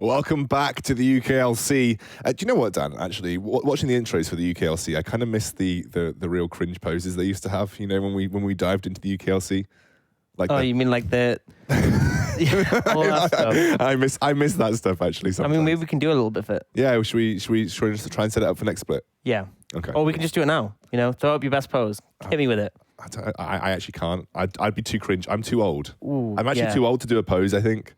Welcome back to the UKLC. Do you know what, Dan? Actually, watching the intros for the UKLC, I kind of miss the real cringe poses they used to have. You know, when we dived into the UKLC. Like you mean like the all that stuff? I miss that stuff actually. Sometimes. I mean, maybe we can do a little bit of it. Yeah, should we just try and set it up for next split? Yeah. Okay. Or we can just do it now. You know, throw up your best pose. Hit me with it. I actually can't. I'd be too cringe. I'm too old. Ooh, I'm actually too old to do a pose, I think.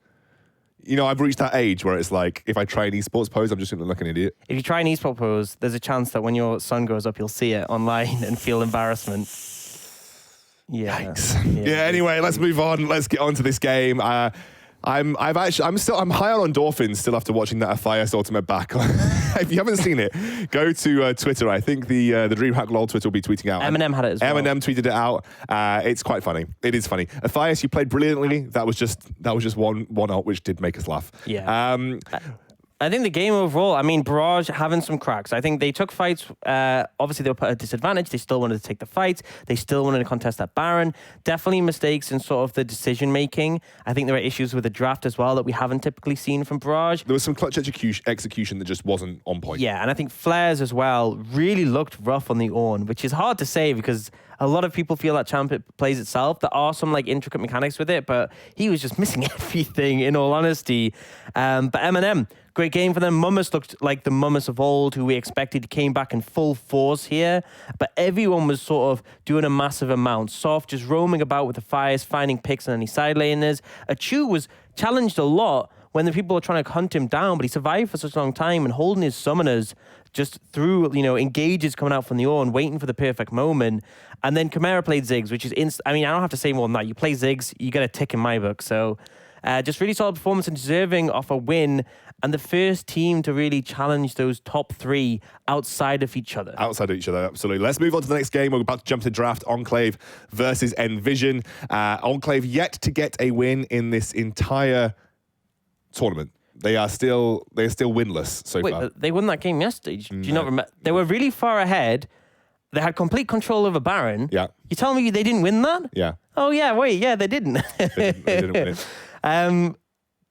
You know, I've reached that age where it's like, if I try an esports pose, I'm just going to look like an idiot. If you try an esports pose, there's a chance that when your son grows up, you'll see it online and feel embarrassment. Yeah. Yikes. Yeah, anyway, let's move on. Let's get on to this game. I'm high on endorphins still after watching that Afias ultimate back. If you haven't seen it, go to Twitter. I think the DreamHack LOL Twitter will be tweeting out. Eminem had it as well. Eminem tweeted it out. It's quite funny. It is funny. Afias, you played brilliantly. That was just one ult which did make us laugh. Yeah. I think the game overall, I mean, Barrage having some cracks. I think they took fights. Obviously, they were put at a disadvantage. They still wanted to take the fights. They still wanted to contest that Baron. Definitely mistakes in sort of the decision-making. I think there are issues with the draft as well that we haven't typically seen from Barrage. There was some clutch execution that just wasn't on point. Yeah, and I think Flares as well really looked rough on the Ornn, which is hard to say because a lot of people feel that champ plays itself. There are some like intricate mechanics with it, but he was just missing everything in all honesty. But Eminem, great game for them. Mummus looked like the Mummus of old, who we expected came back in full force here. But everyone was sort of doing a massive amount. Soft just roaming about with the fires, finding picks on any side laners. Achu was challenged a lot when the people were trying to hunt him down, but he survived for such a long time and holding his summoners just through, engages coming out from the Ornn, waiting for the perfect moment. And then Chimera played Ziggs, which is I don't have to say more than that. You play Ziggs, you get a tick in my book. So just really solid performance and deserving of a win. And the first team to really challenge those top three outside of each other. Outside of each other, absolutely. Let's move on to the next game. We're about to jump to draft. Enclave versus NVision. Enclave yet to get a win in this entire tournament. They're still winless so far. But they won that game yesterday. Do you not remember? They were really far ahead. They had complete control over Baron. Yeah. You telling me they didn't win that? Yeah. Oh, yeah, wait, yeah, they didn't. They didn't win it.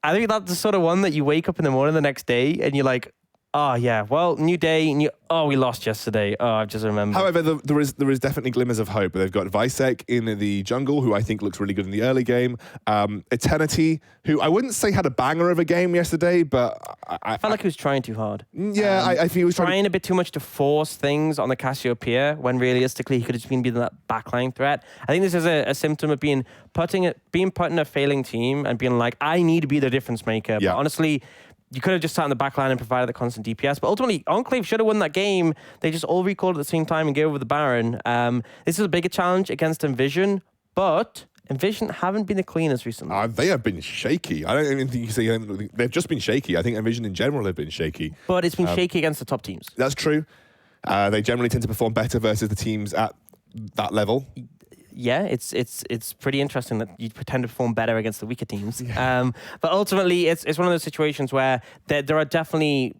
I think that's the sort of one that you wake up in the morning the next day and you're like, oh, yeah, well, new day, we lost yesterday. Oh, I've just remembered. However, there is definitely glimmers of hope. They've got Visek in the jungle, who I think looks really good in the early game. Eternity, who I wouldn't say had a banger of a game yesterday, but I felt like he was trying too hard. Yeah, I think he was trying a bit too much to force things on the Cassiopeia when realistically he could have just been that backline threat. I think this is a symptom of being put in a failing team and being like, I need to be the difference maker. Yeah. But honestly, you could have just sat in the back line and provided the constant DPS. But ultimately, Enclave should have won that game. They just all recalled at the same time and gave over the Baron. This is a bigger challenge against NVision, but NVision haven't been the cleanest recently. They have been shaky. I don't even think you can say they've just been shaky. I think NVision in general have been shaky. But it's been shaky against the top teams. That's true. They generally tend to perform better versus the teams at that level. Yeah, it's pretty interesting that you pretend to perform better against the weaker teams. Yeah. But ultimately, it's one of those situations where there are definitely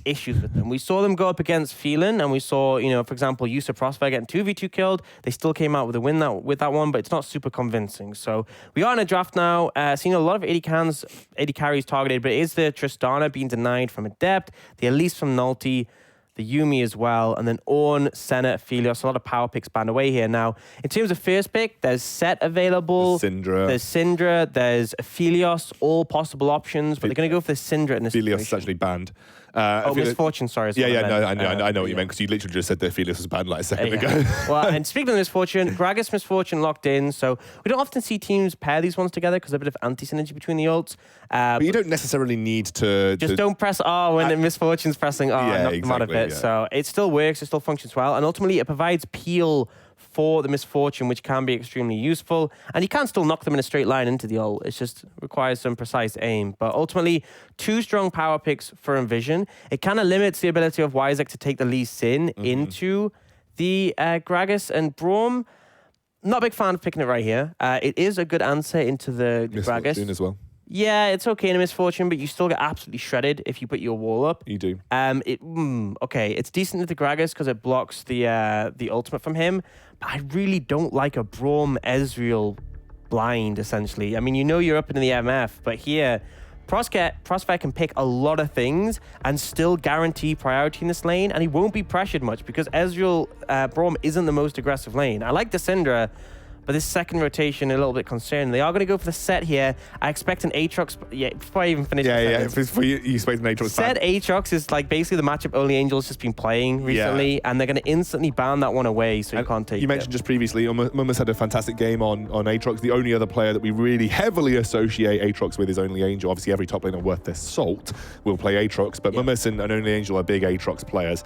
issues with them. We saw them go up against Phelan, and we saw, for example, Yusuf Prospect getting 2v2 killed. They still came out with a win with that one, but it's not super convincing. So we are in a draft now. Seeing a lot of 80 carries targeted, but it is the Tristana being denied from Adept, the Elise from Nulti, the Yuumi as well, and then Ornn, Senna, Phelios. A lot of power picks banned away here. Now, in terms of first pick, there's Set available. There's Syndra. There's Phelios, all possible options, but they're going to go for the Syndra in this situation. Phelios is actually banned. Misfortune, sorry. I know what you meant, because you literally just said that Phelios was banned like a second ago. Well, and speaking of Misfortune, Gragas Misfortune locked in, so we don't often see teams pair these ones together because there's a bit of anti-synergy between the ults. But you don't necessarily need to... Just don't press R when Misfortune's pressing R and knock them out of it. Yeah. So it still works, it still functions well, and ultimately it provides peel for the Misfortune, which can be extremely useful. And you can still knock them in a straight line into the ult. It just requires some precise aim. But ultimately, 2 strong power picks for NVision. It kind of limits the ability of Wisek to take the Lee Sin into the Gragas and Braum. Not a big fan of picking it right here. It is a good answer into the Gragas. As well. Yeah, it's okay in a Misfortune, but you still get absolutely shredded if you put your wall up. You do. Okay, it's decent with the Gragas because it blocks the ultimate from him, but I really don't like a Braum Ezreal blind, essentially. I mean, you're up into the MF, but here, Prospect can pick a lot of things and still guarantee priority in this lane, and he won't be pressured much because Ezreal Braum isn't the most aggressive lane. I like the Syndra, but this second rotation a little bit concerning. They are going to go for the set here. I expect an Aatrox. Yeah, before I even finish. For you expect an Aatrox. Set Aatrox is like basically the matchup only Angel's just been playing recently, and they're going to instantly ban that one away, so you can't take it. You mentioned just previously, Mummas had a fantastic game on Aatrox. The only other player that we really heavily associate Aatrox with is Only Angel. Obviously, every top laner worth their salt will play Aatrox, but Mummas and Only Angel are big Aatrox players.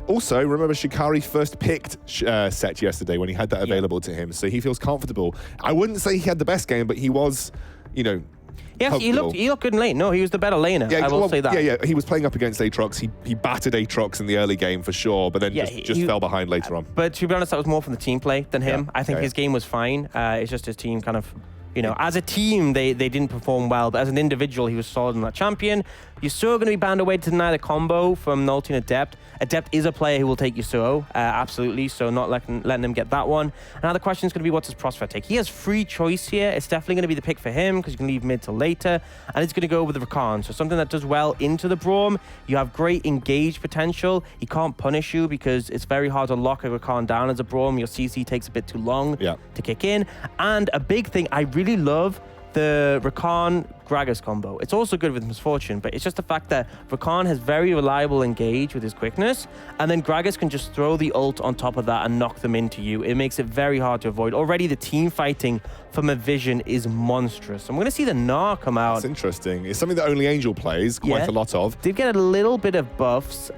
Also, remember Shikari first picked Set yesterday when he had that available to him, so he feels comfortable. I wouldn't say he had the best game, but he was, Yeah, he looked good in lane. No, he was the better laner. I will say that. Yeah, he was playing up against Aatrox. He battered Aatrox in the early game for sure, but then just fell behind later on. But to be honest, that was more from the team play than him. I think his game was fine. It's just his team kind of, as a team, they didn't perform well, but as an individual, he was solid in that champion. Yasuo going to be banned away to deny the combo from Nulti and Adept. Adept is a player who will take Yasuo, absolutely, so not letting him get that one. Now the question is going to be, what does Prospect take? He has free choice here. It's definitely going to be the pick for him because you can leave mid till later, and it's going to go with the Rakan. So something that does well into the Braum. You have great engage potential. He can't punish you because it's very hard to lock a Rakan down as a Braum. Your CC takes a bit too long to kick in. And a big thing, I really love the Rakan Gragas combo. It's also good with Misfortune, but it's just the fact that Rakan has very reliable engage with his quickness, and then Gragas can just throw the ult on top of that and knock them into you. It makes it very hard to avoid. Already the team fighting from NVision is monstrous. I'm going to see the Gnar come out. That's interesting. It's something that Only Angel plays quite a lot of. Did get a little bit of buffs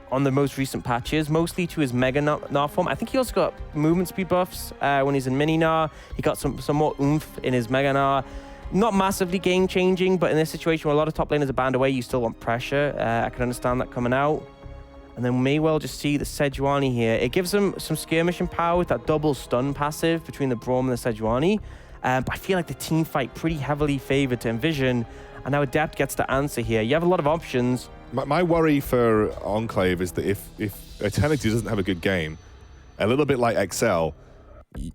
on the most recent patches, mostly to his Mega Gnar form. I think he also got movement speed buffs when he's in Mini Gnar. He got some more oomph in his Mega Gnar. Not massively game-changing, but in this situation where a lot of top laners are banned away, you still want pressure. I can understand that coming out. And then we may well just see the Sejuani here. It gives them some skirmishing power with that double stun passive between the Braum and the Sejuani. But I feel like the team fight pretty heavily favored to NVision. And now Adept gets the answer here. You have a lot of options. My worry for Enclave is that if Eternity doesn't have a good game, a little bit like XL,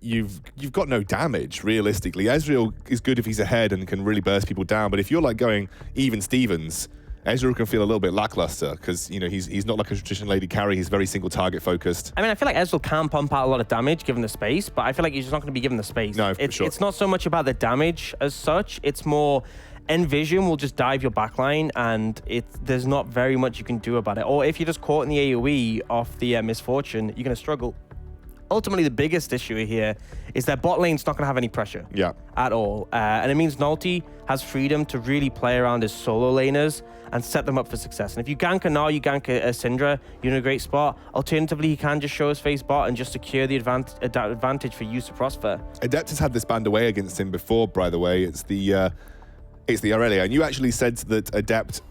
you've got no damage, realistically. Ezreal is good if he's ahead and can really burst people down, but if you're like going even Stevens, Ezreal can feel a little bit lackluster because, he's not like a traditional lady carry. He's very single target focused. I mean, I feel like Ezreal can pump out a lot of damage given the space, but I feel like he's just not going to be given the space. No, for sure. It's not so much about the damage as such. It's more NVision will just dive your backline, and there's not very much you can do about it. Or if you're just caught in the AoE off the Misfortune, you're going to struggle. Ultimately, the biggest issue here is that bot lane's not going to have any pressure at all. And it means Nulti has freedom to really play around his solo laners and set them up for success. And if you gank a Gnar, you gank a Syndra, you're in a great spot. Alternatively, he can just show his face bot and just secure the advantage for use of Prosper. Adept has had this banned away against him before, by the way. It's the Aurelia. And you actually said that Adept,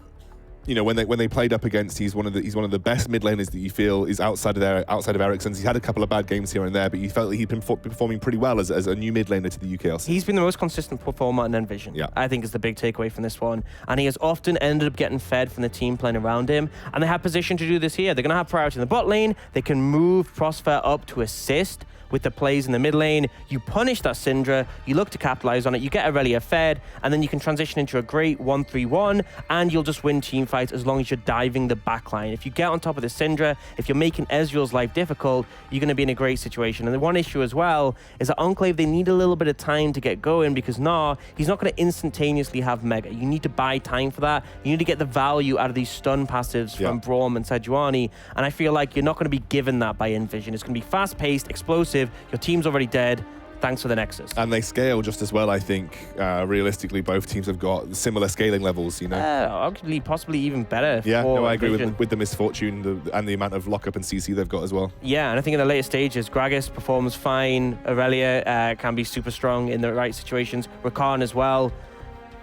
when they played up against, he's one of the best mid laners that you feel is outside of Ericsson's. He's had a couple of bad games here and there, but you felt that he'd been performing pretty well as a new mid laner to the UKLC. He's been the most consistent performer in NVision. I think is the big takeaway from this one. And he has often ended up getting fed from the team playing around him. And they have position to do this here. They're going to have priority in the bot lane. They can move Prosper up to assist with the plays in the mid lane. You punish that Syndra, you look to capitalize on it, you get Aurelia fed, and then you can transition into a great 1-3-1, and you'll just win team fights as long as you're diving the backline. If you get on top of the Syndra, if you're making Ezreal's life difficult, you're going to be in a great situation. And the one issue as well is that Enclave, they need a little bit of time to get going because Gnar, he's not going to instantaneously have Mega. You need to buy time for that. You need to get the value out of these stun passives from Braum and Sejuani, and I feel like you're not going to be given that by NVision. It's going to be fast-paced, explosive. Your team's already dead. Thanks for the Nexus. And they scale just as well, I think. Realistically, both teams have got similar scaling levels, Arguably, possibly even better. Yeah, no, I agree with the Misfortune and the amount of lockup and CC they've got as well. Yeah, and I think in the later stages, Gragas performs fine. Aurelia can be super strong in the right situations. Rakan as well.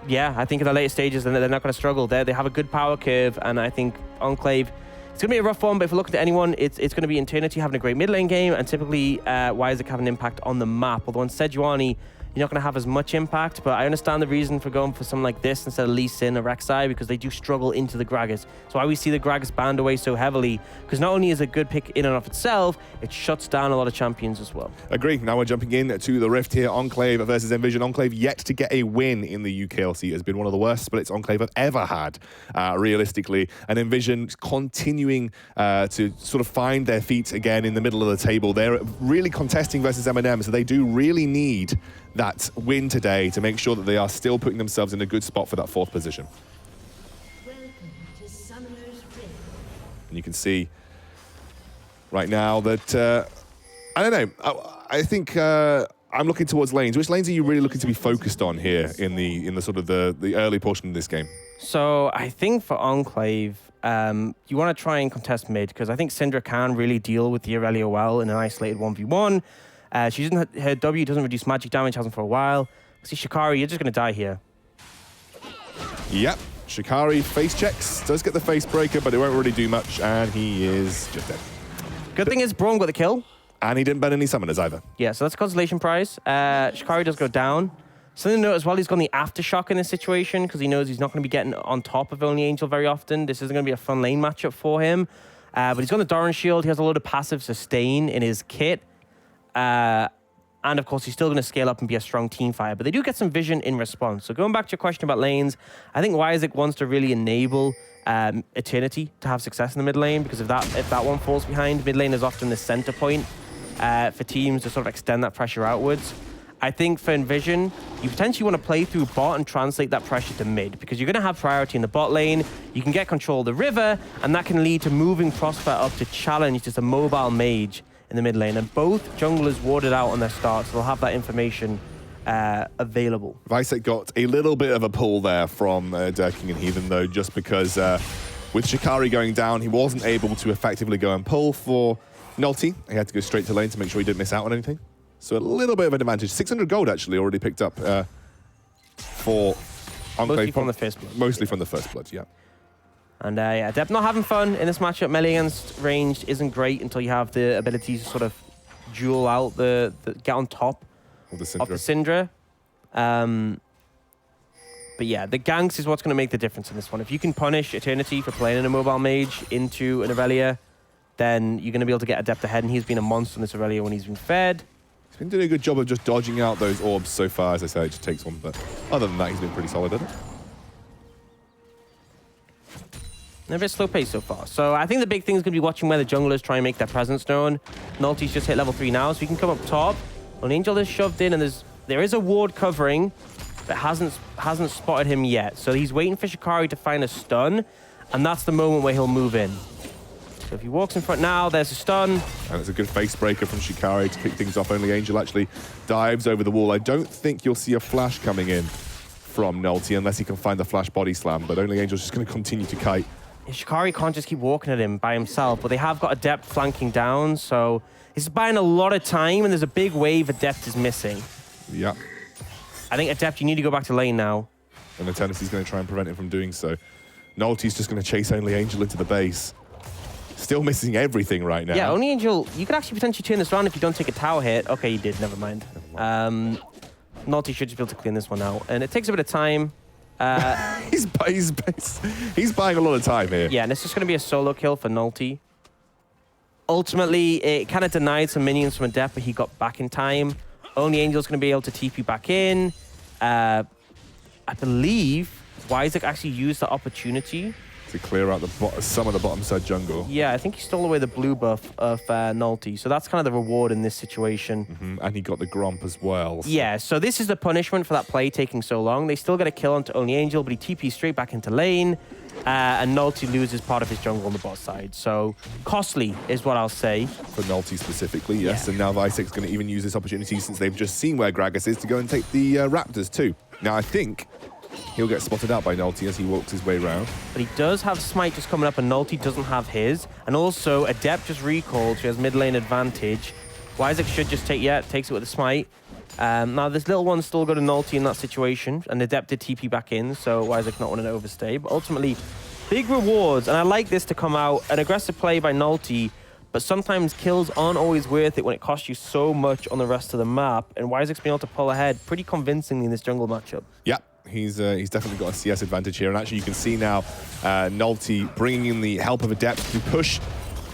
Yeah, I think in the later stages, they're not going to struggle. They have a good power curve, and I think Enclave, it's going to be a rough one, but if we're looking at anyone, it's going to be Eternity having a great mid lane game, and typically Isaac having an impact on the map. Although on Sejuani, you're not going to have as much impact. But I understand the reason for going for something like this instead of Lee Sin or Rek'Sai, because they do struggle into the Gragas. So why we see the Gragas banned away so heavily, because not only is it a good pick in and of itself, it shuts down a lot of champions as well. Agree. Now we're jumping in to the Rift here. Enclave versus NVision. Enclave yet to get a win in the UKLC. It has been one of the worst splits Enclave have ever had, realistically. And NVision continuing to sort of find their feet again in the middle of the table. They're really contesting versus M&M, so they do really need that win today to make sure that they are still putting themselves in a good spot for that 4th position. And you can see right now that, I don't know, I think I'm looking towards lanes. Which lanes are you really looking to be focused on here in the sort of the early portion of this game? So I think for Enclave, you want to try and contest mid, because I think Syndra can really deal with the Aurelia well in an isolated 1v1. Her W doesn't reduce magic damage, hasn't for a while. See, Shikari, you're just going to die here. Yep. Shikari face checks, does get the face breaker, but it won't really do much, and he is just dead. Good thing is Braum got the kill. And he didn't ban any summoners either. Yeah, so that's a consolation prize. Shikari does go down. Something to note as well, he's gone the aftershock in this situation, because he knows he's not going to be getting on top of Only Angel very often. This isn't going to be a fun lane matchup for him. But he's got the Doran shield. He has a load of passive sustain in his kit. And of course, he's still going to scale up and be a strong team fighter. But they do get some vision in response. So going back to your question about lanes, I think Wyzik wants to really enable Eternity to have success in the mid lane, because if that one falls behind, mid lane is often the center point for teams to sort of extend that pressure outwards. I think for NVision, you potentially want to play through bot and translate that pressure to mid, because you're going to have priority in the bot lane. You can get control of the river, and that can lead to moving Prosper up to challenge just a mobile mage in the mid lane. And both junglers warded out on their start, so they'll have that information available. Visek got a little bit of a pull there from Durking and Heathen, though, just because with Shikari going down, he wasn't able to effectively go and pull for Nulty. He had to go straight to lane to make sure he didn't miss out on anything. So a little bit of an advantage. 600 gold, actually, already picked up for Enclave. Mostly from the first blood. Mostly from the first blood, yeah. And yeah, Adept not having fun in this matchup. Melee against ranged isn't great until you have the ability to sort of duel out the get on top of the Syndra. But yeah, the ganks is what's going to make the difference in this one. If you can punish Eternity for playing in a mobile mage into an Aurelia, then you're going to be able to get Adept ahead, and he's been a monster in this Aurelia when he's been fed. He's been doing a good job of just dodging out those orbs so far. As I say, it just takes one, but other than that, he's been pretty solid at it. And a bit slow pace so far. So I think the big thing is going to be watching where the junglers try and make their presence known. Nulty's just hit level 3 now, so he can come up top. Well, Angel is shoved in, and there is a ward covering that hasn't spotted him yet. So he's waiting for Shikari to find a stun, and that's the moment where he'll move in. So if he walks in front now, there's a stun. And it's a good face breaker from Shikari to kick things off. Only Angel actually dives over the wall. I don't think you'll see a flash coming in from Nulty unless he can find the flash body slam, but Only Angel's just going to continue to kite. Shikari can't just keep walking at him by himself, but they have got Adept flanking down, so he's buying a lot of time, and there's a big wave Adept is missing. Yeah. I think Adept, you need to go back to lane now. And Eternity's going to try and prevent him from doing so. Nulty's just going to chase Only Angel into the base. Still missing everything right now. Yeah, Only Angel, you could actually potentially turn this around if you don't take a tower hit. Okay, you did, never mind. Nulty should just be able to clean this one out. And it takes a bit of time. He's buying a lot of time here. Yeah, and it's just going to be a solo kill for Nulty. Ultimately, it kind of denied some minions from Adept, but he got back in time. Only Angel's going to be able to TP back in. I believe Wyzik actually used the opportunity to clear out some of the bottom side jungle. Yeah, I think he stole away the blue buff of Nulty. So that's kind of the reward in this situation. And he got the Gromp as well. So. Yeah, so this is the punishment for that play taking so long. They still get a kill onto Only Angel, but he TPs straight back into lane. And Nulty loses part of his jungle on the bot side. So costly is what I'll say. For Nulty specifically, yes. Yeah. And now Visek's going to even use this opportunity, since they've just seen where Gragas is, to go and take the Raptors too. Now I think he'll get spotted out by Nulty as he walks his way around. But he does have Smite just coming up, and Nulty doesn't have his. And also, Adept just recalled, so he has mid lane advantage. Wyzik should just takes it with the Smite. Now, this little one's still got a Nulty in that situation, and Adept did TP back in, so Wyzik not wanting to overstay. But ultimately, big rewards, and I like this to come out. An aggressive play by Nulty, but sometimes kills aren't always worth it when it costs you so much on the rest of the map. And Wiseek's been able to pull ahead pretty convincingly in this jungle matchup. Yeah, he's definitely got a CS advantage here. And actually, you can see now Nolte bringing in the help of Adept to push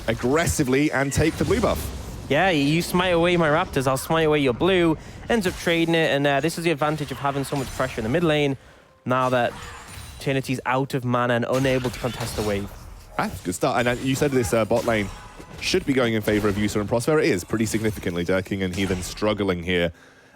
aggressively and take the blue buff. Yeah, you smite away my Raptors, I'll smite away your blue. Ends up trading it, and this is the advantage of having so much pressure in the mid lane now that Eternity's out of mana and unable to contest the wave. Ah, good start. And you said this bot lane should be going in favor of User and Prosper. It is pretty significantly. Durking and Heathen struggling here.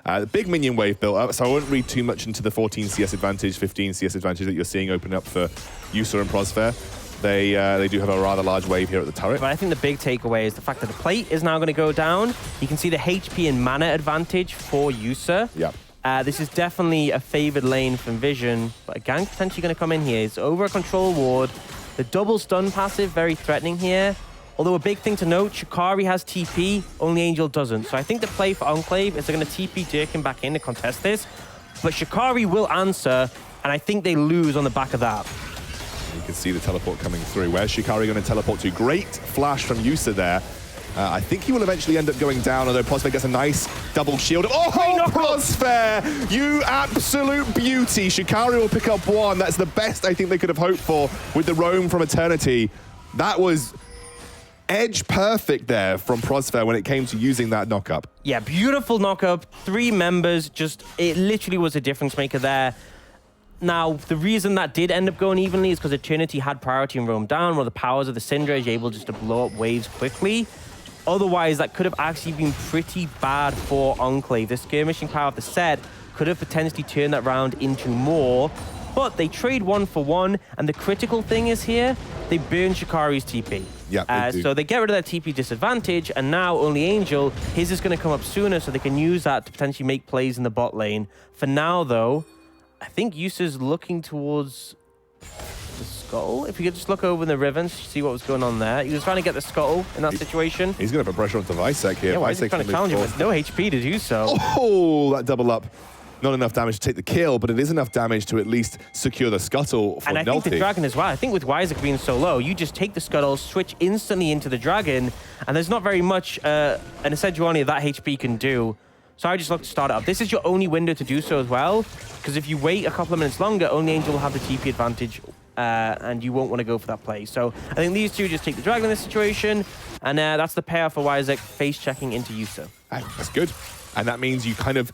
The big minion wave built up, so I won't read too much into the 14 CS advantage, 15 CS advantage that you're seeing open up for User and Prosper. They do have a rather large wave here at the turret. But I think the big takeaway is the fact that the plate is now going to go down. You can see the HP and mana advantage for User. Yep. This is definitely a favored lane from NVision, but a gank potentially going to come in here. It's over a control ward. The double stun passive, very threatening here. Although a big thing to note, Shikari has TP, only Angel doesn't. So I think the play for Enclave is they're going to TP Durkin back in to contest this. But Shikari will answer, and I think they lose on the back of that. You can see the teleport coming through. Where's Shikari going to teleport to? Great flash from Yusa there. I think he will eventually end up going down, although Prosper gets a nice double shield. Oh, Prosper! You absolute beauty. Shikari will pick up one. That's the best I think they could have hoped for with the roam from Eternity. That was edge perfect there from Prosper when it came to using that knockup. Yeah, beautiful knockup. 3 members, just, it literally was a difference maker there. Now, the reason that did end up going evenly is because Eternity had priority and roam down, where the powers of the Syndra is able just to blow up waves quickly. Otherwise, that could have actually been pretty bad for Enclave. The skirmishing power of the set could have potentially turned that round into more, but they trade 1 for 1, and the critical thing is here, they burn Shikari's TP. Yeah, so they get rid of that TP disadvantage, and now only Angel, his is going to come up sooner, so they can use that to potentially make plays in the bot lane. For now, though, I think Yusa's looking towards the scuttle. If you could just look over in the river and see what was going on there. He was trying to get the scuttle in that situation. He's going to put pressure onto Visek here. Yeah, why is he trying to challenge him with no HP to do so? Oh, that double up. Not enough damage to take the kill, but it is enough damage to at least secure the scuttle for And I think the dragon as well. I think with Wiseek being so low, you just take the scuttle, switch instantly into the dragon, and there's not very much an Sejuani that HP can do. So I just look to start it up. This is your only window to do so as well, because if you wait a couple of minutes longer, only Angel will have the TP advantage, and you won't want to go for that play. So I think these two just take the dragon in this situation, and that's the payoff for Wiseek face checking into Yusa. That's good, and that means you kind of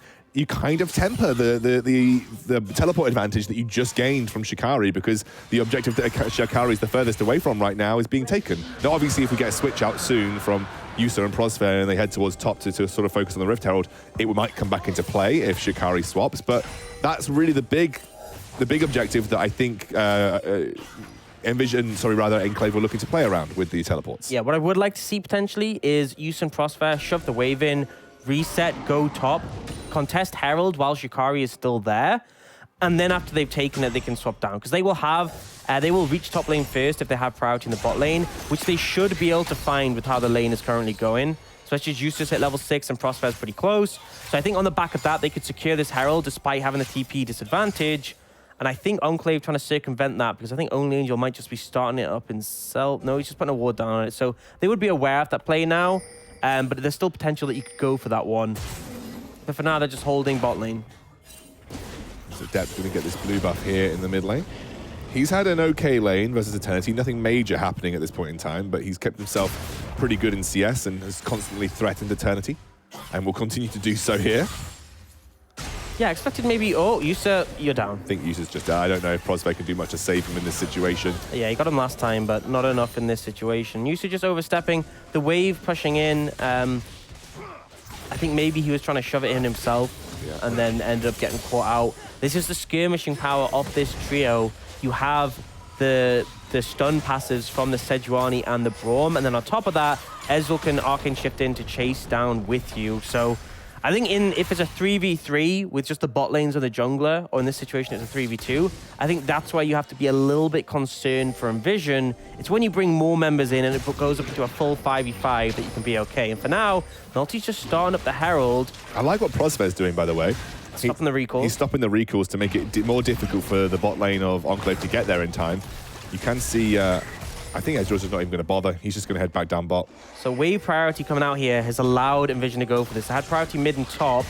temper the teleport advantage that you just gained from Shikari, because the objective that Shikari is the furthest away from right now is being taken. Now, obviously, if we get a switch out soon from Yusa and Prosper and they head towards top to sort of focus on the Rift Herald, it might come back into play if Shikari swaps, but that's really the big objective that I think Enclave were looking to play around with the teleports. Yeah, what I would like to see potentially is Yusa and Prosper shove the wave in, reset, go top, contest Herald while Shikari is still there, and then after they've taken it, they can swap down, because they will reach top lane first if they have priority in the bot lane, which they should be able to find with how the lane is currently going. Especially as Eustace hit level 6 and Prosper is pretty close. So I think on the back of that, they could secure this Herald despite having the TP disadvantage. And I think Enclave trying to circumvent that, because I think only Angel might just be starting it up himself. No, he's just putting a ward down on it. So they would be aware of that play now, but there's still potential that you could go for that one. But for now, they're just holding bot lane. So Dep's going to get this blue buff here in the mid lane. He's had an okay lane versus Eternity. Nothing major happening at this point in time, but he's kept himself pretty good in CS and has constantly threatened Eternity, and will continue to do so here. Yeah, expected maybe... Oh, Yusa, you're down. I think Yusa's just down. I don't know if Prosper can do much to save him in this situation. Yeah, he got him last time, but not enough in this situation. Yusa just overstepping. The wave pushing in. I think maybe he was trying to shove it in himself, and then ended up getting caught out. This is the skirmishing power of this trio. You have the stun passives from the Sejuani and the Braum, and then on top of that, Ezreal can Arcane Shift in to chase down with you. So I think if it's a 3v3 with just the bot lanes and the jungler, or in this situation it's a 3v2, I think that's why you have to be a little bit concerned for NVision. It's when you bring more members in and it goes up into a full 5v5 that you can be okay. And for now, Nolte's just starting up the Herald. I like what Prosper's doing, by the way. Stopping the recalls. He's stopping the recalls to make it more difficult for the bot lane of Enclave to get there in time. You can see I think Ezreal's just not even going to bother. He's just going to head back down bot. So wave priority coming out here has allowed NVision to go for this. They had priority mid and top.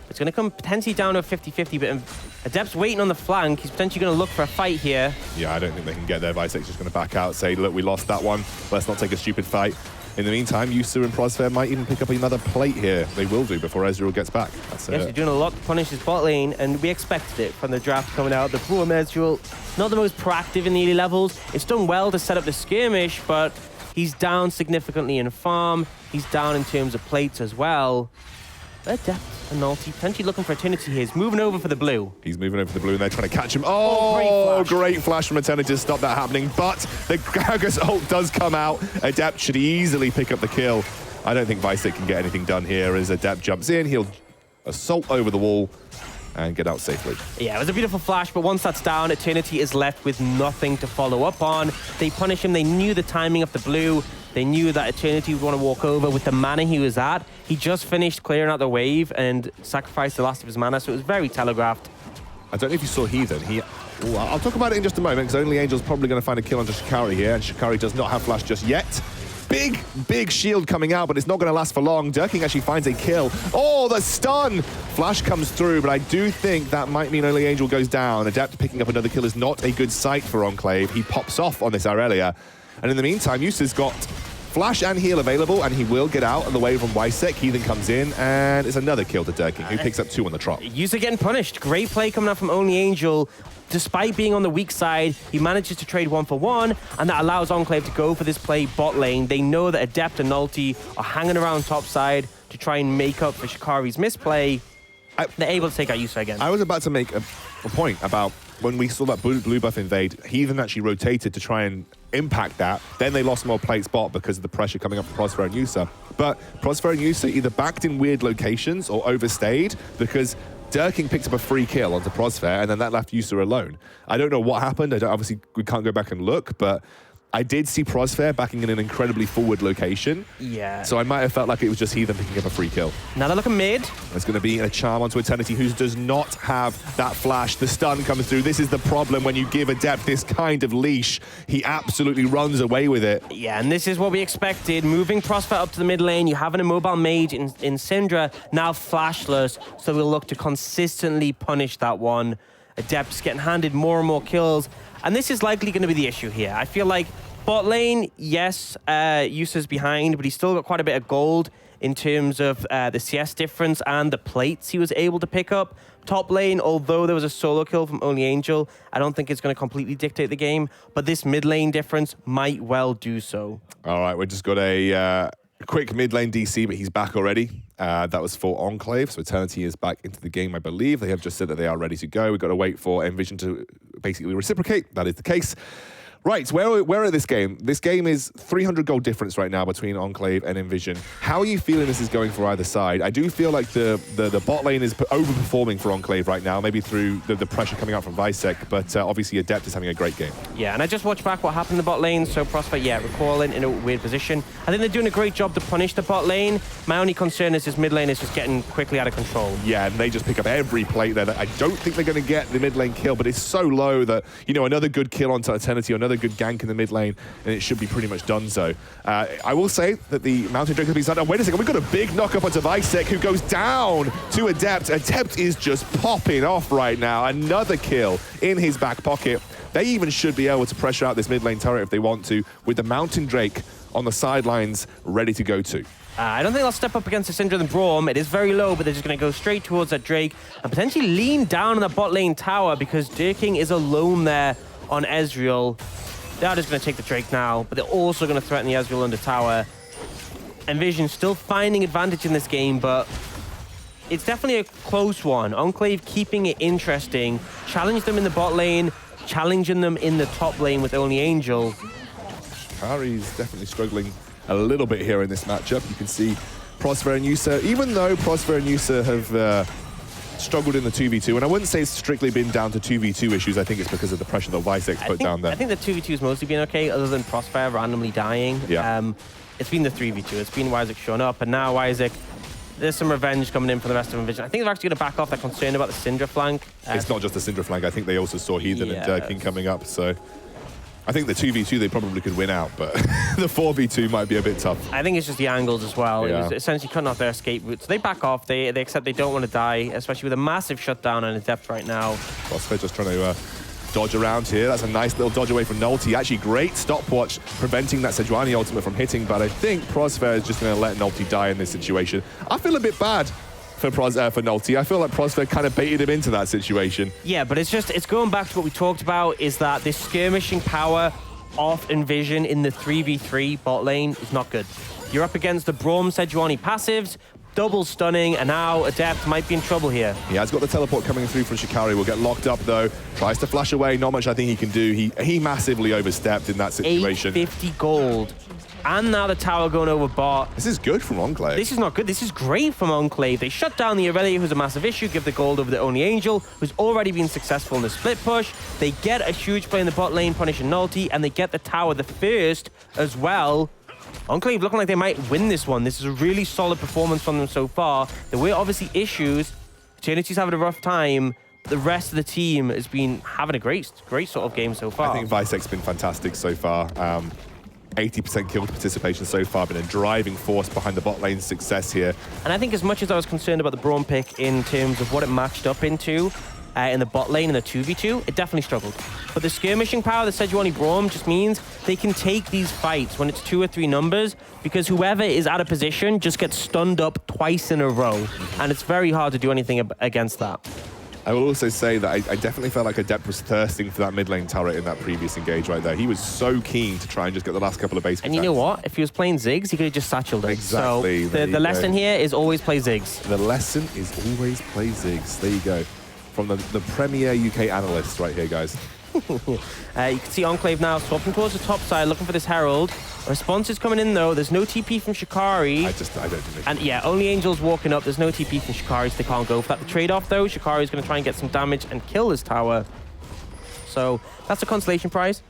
It's going to come potentially down to a 50-50, but Adept's waiting on the flank. He's potentially going to look for a fight here. Yeah, I don't think they can get there. Visek's just going to back out, say, look, we lost that one. Let's not take a stupid fight. In the meantime, Yusa and Prosfair might even pick up another plate here. They will do before Ezreal gets back. Yes, they're doing a lot to punish his bot lane, and we expected it from the draft coming out. The Braum Ezreal, not the most proactive in the early levels. It's done well to set up the skirmish, but he's down significantly in farm. He's down in terms of plates as well. Adept and Nalty potentially looking for Eternity here. He's moving over for the blue. He's moving over for the blue and they're trying to catch him. Oh, great flash from Eternity to stop that happening. But the Gragas ult does come out. Adept should easily pick up the kill. I don't think Visek can get anything done here as Adept jumps in. He'll assault over the wall and get out safely. Yeah, it was a beautiful flash, but once that's down, Eternity is left with nothing to follow up on. They punish him. They knew the timing of the blue. They knew that Eternity would want to walk over with the mana he was at. He just finished clearing out the wave and sacrificed the last of his mana, so it was very telegraphed. I don't know if you saw Heathen. I'll talk about it in just a moment, because Only Angel's probably going to find a kill onto Shikari here, and Shikari does not have flash just yet. Big shield coming out, but it's not going to last for long. Durking actually finds a kill. Oh, the stun! Flash comes through, but I do think that might mean Only Angel goes down. Adept picking up another kill is not a good sight for Enclave. He pops off on this Aurelia. And in the meantime, Yusa's got flash and heal available, and he will get out on the way from Wisek. Heathen comes in, and it's another kill to Durking, who picks up 2 on the trot. Yusa getting punished. Great play coming out from Only Angel. Despite being on the weak side, he manages to trade 1 for 1, and that allows Enclave to go for this play bot lane. They know that Adept and Nalty are hanging around top side to try and make up for Shikari's misplay. They're able to take out Yusa again. I was about to make a point about when we saw that blue buff invade, Heathen actually rotated to try and impact that. Then they lost more plate spot because of the pressure coming up from Prosper and Yusa. But Prosper and Yusa either backed in weird locations or overstayed, because Durking picked up a free kill onto Prosper, and then that left Yusa alone. I don't know what happened. Obviously, we can't go back and look, but I did see Prosper backing in an incredibly forward location. Yeah. So I might have felt like it was just Heathen picking up a free kill. Now they're looking mid. There's going to be a charm onto Eternity, who does not have that flash. The stun comes through. This is the problem when you give Adept this kind of leash. He absolutely runs away with it. Yeah, and this is what we expected. Moving Prosper up to the mid lane. You have an immobile mage in Syndra, now flashless. So we'll look to consistently punish that one. Adept's getting handed more and more kills. And this is likely going to be the issue here. I feel like bot lane, yes, Yusa's behind, but he's still got quite a bit of gold in terms of the CS difference and the plates he was able to pick up. Top lane, although there was a solo kill from Only Angel, I don't think it's going to completely dictate the game, but this mid lane difference might well do so. All right, we just got a quick mid lane DC, but he's back already. That was for Enclave, so Eternity is back into the game, I believe. They have just said that they are ready to go. We've got to wait for NVision to basically reciprocate. That is the case. Right, where are this game? This game is 300 gold difference right now between Enclave and NVision. How are you feeling this is going for either side? I do feel like the bot lane is overperforming for Enclave right now, maybe through the pressure coming out from Visek, but obviously Adept is having a great game. Yeah, and I just watched back what happened in the bot lane, so Prosper, recalling in a weird position. I think they're doing a great job to punish the bot lane. My only concern is this mid lane is just getting quickly out of control. Yeah, and they just pick up every plate there. I don't think they're going to get the mid lane kill, but it's so low that, you know, another good kill onto Eternity, another good gank in the mid lane, and it should be pretty much done so. I will say that the Mountain Drake has been started. Oh, wait a second, we've got a big knock up onto Visek, who goes down to Adept. Adept is just popping off right now. Another kill in his back pocket. They even should be able to pressure out this mid lane turret if they want to, with the Mountain Drake on the sidelines ready to go to. I don't think they'll step up against the Syndra and Braum. It is very low, but they're just going to go straight towards that Drake and potentially lean down on the bot lane tower, because Durking is alone there on Ezreal. They are just going to take the Drake now, but they're also going to threaten the Ezreal under tower. NVision still finding advantage in this game, but it's definitely a close one. Enclave keeping it interesting, challenge them in the bot lane, challenging them in the top lane with Only Angel. Shikari's definitely struggling a little bit here in this matchup. You can see Prosper and Yusa, even though Prosper and Yusa have struggled in the 2v2, and I wouldn't say it's strictly been down to 2v2 issues. I think it's because of the pressure that Visek's put down there. I think the 2v2 has mostly been okay, other than Prosper randomly dying. Yeah. It's been the 3v2. It's been Wisek showing up, and now Wisek, there's some revenge coming in for the rest of NVision. I think they're actually going to back off. They're concerned about the Syndra flank. It's not just the Syndra flank. I think they also saw Heathen and King coming up, so I think the 2v2 they probably could win out, but the 4v2 might be a bit tough. I think it's just the angles as well. Yeah. It was essentially cutting off their escape routes. They back off. They accept they don't want to die, especially with a massive shutdown and a depth right now. Prosper just trying to dodge around here. That's a nice little dodge away from Nulty. Actually, great stopwatch preventing that Sejuani ultimate from hitting, but I think Prosper is just going to let Nulty die in this situation. I feel a bit bad for Nulty. I feel like Prosper kind of baited him into that situation. Yeah, but it's going back to what we talked about, is that this skirmishing power off NVision in the 3v3 bot lane is not good. You're up against the Braum Sejuani passives, double stunning, and now Adept might be in trouble here. He has got the teleport coming through from Shikari. Will get locked up though. Tries to flash away. Not much I think he can do. He massively overstepped in that situation. 850 gold. And now the tower going over bot. This is good from Enclave. This is not good. This is great from Enclave. They shut down the Aurelia, who's a massive issue, give the gold over the Only Angel, who's already been successful in the split push. They get a huge play in the bot lane, punishing Nulty, and they get the tower the first as well. Enclave looking like they might win this one. This is a really solid performance from them so far. There were obviously issues. Eternity's having a rough time. The rest of the team has been having a great sort of game so far. I think Visek's been fantastic so far. 80% kill participation so far, been a driving force behind the bot lane's success here. And I think as much as I was concerned about the Braum pick in terms of what it matched up into in the bot lane in the 2v2, it definitely struggled. But the skirmishing power that Sejuani Braum just means they can take these fights when it's 2 or 3 numbers, because whoever is out of position just gets stunned up twice in a row. And it's very hard to do anything against that. I will also say that I definitely felt like Adept was thirsting for that mid lane turret in that previous engage right there. He was so keen to try and just get the last couple of base. And you know what? If he was playing Ziggs, he could have just satcheled it. Exactly. So the lesson here is always play Ziggs. The lesson is always play Ziggs. There you go. From the premier UK analyst right here, guys. You can see Enclave now swapping towards the top side, looking for this Herald. A response is coming in though. There's no TP from Shikari. I don't think. And yeah, Only Angel's walking up. There's no TP from Shikari, so they can't go for that. The trade-off though, Shikari is going to try and get some damage and kill this tower. So that's a consolation prize.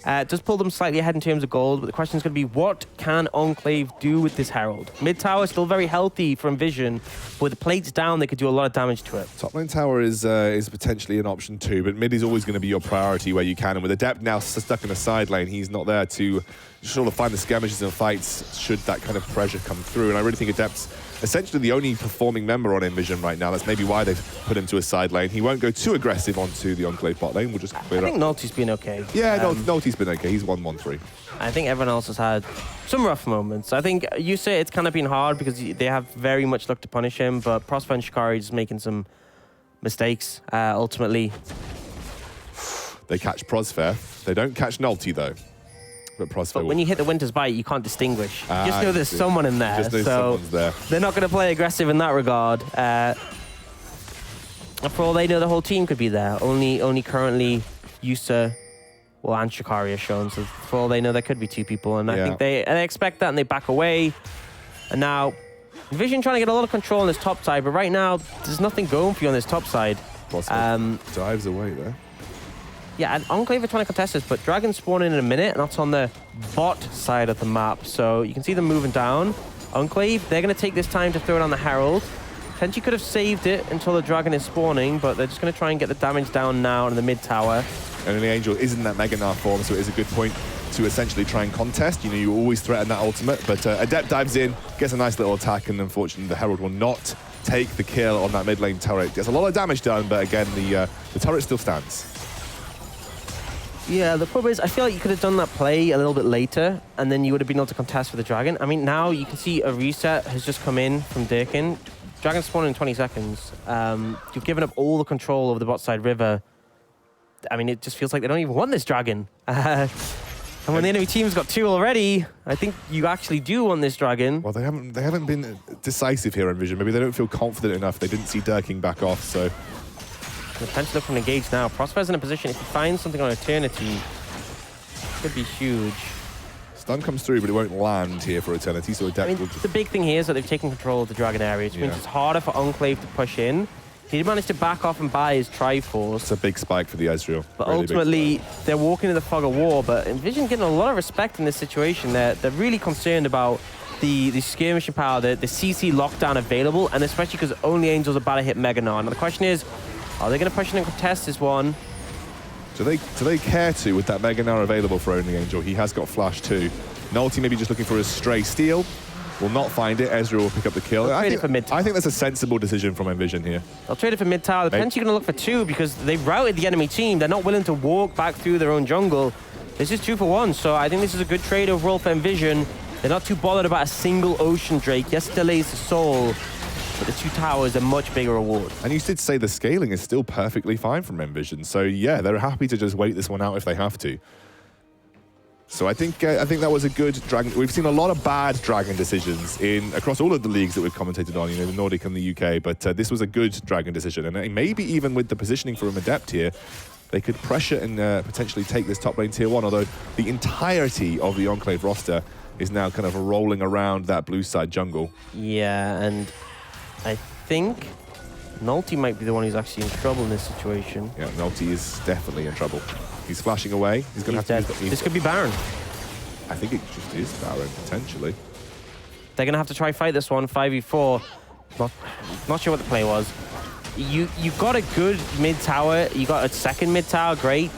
It does pull them slightly ahead in terms of gold, but the question is going to be, what can Enclave do with this Herald? Mid tower still very healthy from Vision, but with the plates down, they could do a lot of damage to it. Top lane tower is potentially an option too, but mid is always going to be your priority where you can. And with Adept now stuck in the side lane, he's not there to sort of find the skirmishes and fights should that kind of pressure come through. And I really think Adept's essentially the only performing member on NVision right now. That's maybe why they've put him to a side lane. He won't go too aggressive onto the Enclave bot lane. We'll just clear up. I think Nulty's been okay. Yeah, Nulty's been okay. He's 1-1-3. I think everyone else has had some rough moments. I think you say it's kind of been hard because they have very much looked to punish him, but Prosper and Shikari just making some mistakes, ultimately. They catch Prosper. They don't catch Nulty, though. But when you hit the Winter's Bite, you can't distinguish. You just know there's someone in there. Just know so someone's there. They're not going to play aggressive in that regard. For all they know, the whole team could be there. Only currently Yusa, and Shikari are shown. So for all they know, there could be 2 people. And I think they expect that and they back away. And now NVision trying to get a lot of control on this top side. But right now, there's nothing going for you on this top side. Dives away there. Yeah, and Enclave are trying to contest this, but Dragon's spawning in a minute, and that's on the bot side of the map. So you can see them moving down. Enclave, they're going to take this time to throw it on the Herald. Potentially could have saved it until the Dragon is spawning, but they're just going to try and get the damage down now in the mid tower. And the Angel isn't that Mega Gnar form, so it is a good point to essentially try and contest. You know, you always threaten that ultimate, but Adept dives in, gets a nice little attack, and unfortunately the Herald will not take the kill on that mid lane turret. Gets a lot of damage done, but again, the turret still stands. Yeah, the problem is I feel like you could have done that play a little bit later, and then you would have been able to contest for the Dragon. I mean, now you can see a reset has just come in from Dirkin. Dragon spawning in 20 seconds. You've given up all the control over the bot side river. I mean, it just feels like they don't even want this Dragon. And when the enemy team's got 2 already, I think you actually do want this Dragon. Well, they haven't been decisive here on Vision. Maybe they don't feel confident enough. They didn't see Dirking back off, so... The potential from engage now. Prosper's in a position, if he finds something on Eternity, could be huge. Stun comes through, but it won't land here for Eternity, so Adept will just... The big thing here is that they've taken control of the Dragon area, which means it's harder for Enclave to push in. He did manage to back off and buy his Triforce. It's a big spike for the Ezreal. But really ultimately, they're walking in the fog of war, but NVision getting a lot of respect in this situation. They're really concerned about the skirmishing power, the CC lockdown available, and especially because Only Angels are about to hit Mega Gnar. Now the question is, are they going to push in and contest this one? Do they care to with that Mega now available for Only Angel? He has got Flash too. Nolty maybe just looking for a stray steal. Will not find it. Ezreal will pick up the kill. I think that's a sensible decision from NVision here. They'll trade it for mid tower. They're potentially going to look for 2 because they've routed the enemy team. They're not willing to walk back through their own jungle. This is 2 for 1, so I think this is a good trade overall for NVision. They're not too bothered about a single Ocean Drake. Yes, it delays the soul, but the 2 towers are much bigger reward. And you did say the scaling is still perfectly fine from NVision. So yeah, they're happy to just wait this one out if they have to. So I think that was a good Dragon. We've seen a lot of bad Dragon decisions across all of the leagues that we've commentated on, the Nordic and the UK, but this was a good Dragon decision. And maybe even with the positioning for an Adept here, they could pressure and potentially take this top lane tier 1, although the entirety of the Enclave roster is now kind of rolling around that blue side jungle. Yeah, and I think Nolty might be the one who's actually in trouble in this situation. Yeah, Nolty is definitely in trouble. He's flashing away. He's going to have to use this could be Baron. I think it just is Baron, potentially. They're going to have to try fight this one, 5v4. Not sure what the play was. You got a good mid tower. You got a second mid tower, great.